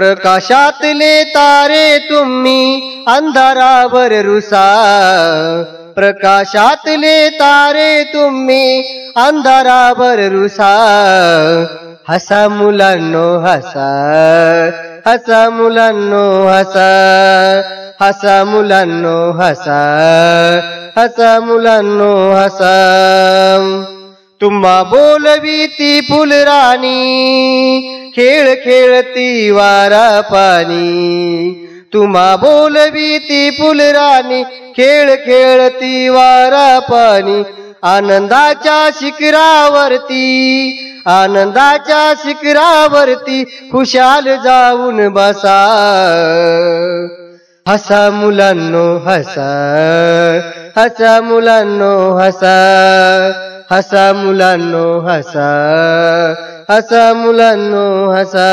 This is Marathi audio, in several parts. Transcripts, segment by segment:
प्रकाशातले तारे तुम्ही अंधारावर रुसा, प्रकाशातले तारे तुम्ही अंधारावर रुसा. हसा मुलांनो हसा, हसा मुलांनो हसा, हसा मुलांनो हसा, हसा मुलांनो हसा. तुम्हा बोलवीती फुलराणी, खेळ खेळती वारा पाणी. तुम्हा बोलवीती फुलराणी, खेळ खेळती वारा पाणी. आनंदाच्या शिखरावरती, आनंदाच्या शिखरावरती खुशाल जाऊन बसा. हसा मुलांनो हसा, हसा मुलांनो हसा, हसा मुलांनो हसा, हसा मुलांनो हसा.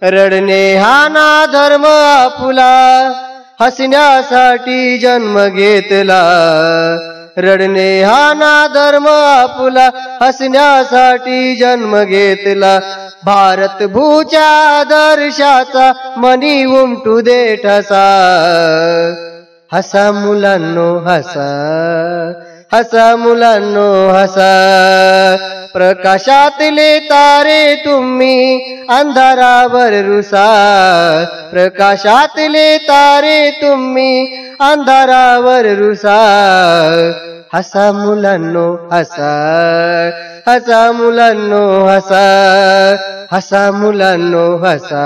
रडणे हा ना धर्म आपुला, हसण्यासाठी जन्म घेतला. रडणे हा ना धर्म आपुला, हसण्यासाठी जन्म घेतला. भारत भूच्या आदर्शाचा मनी उमटू दे ठसा. हसा मुलांनो हसा, हसा मुलांनो हसा. प्रकाशातले तारे तुम्ही अंधारावर रुसा, प्रकाशातले तारे तुम्ही अंधारावर रुसा. हसा मुलांनो हसा, हसा मुलांनो हसा, हसा मुलांनो हसा,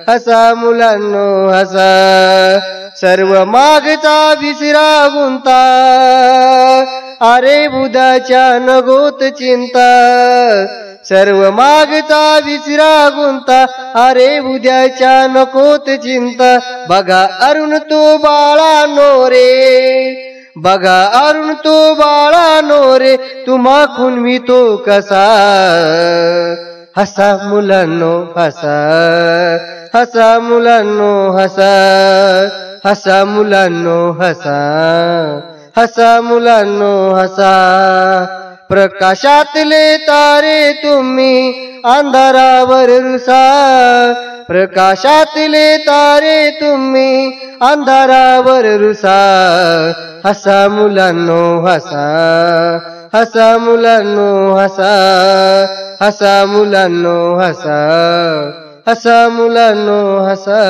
हसा मुलांनो हसा. सर्व मागचा विसरा गुंता, अरे उद्याच्या नगोत चिंता. सर्व मागचा विसरा गुंता, अरे उद्याच्या नकोत चिंता. बघा अरुण तो बाळानो रे, बघा अरुण तो बाळानो रे, तुम्हा खुनवी तो कसा. हसा मुलांनो हसा, हसा मुलांनो हसा, हसा मुलांनो हसा, हसा मुलांनो हसा. प्रकाशातले तारे तुम्ही अंधारावर रुसा, प्रकाशातले तारे तुम्ही अंधारावर रुसा. हसा मुलांनो हसा, हसा मुलांनो हसा, हसा मुलांनो हसा, हसा मुलांनो हसा.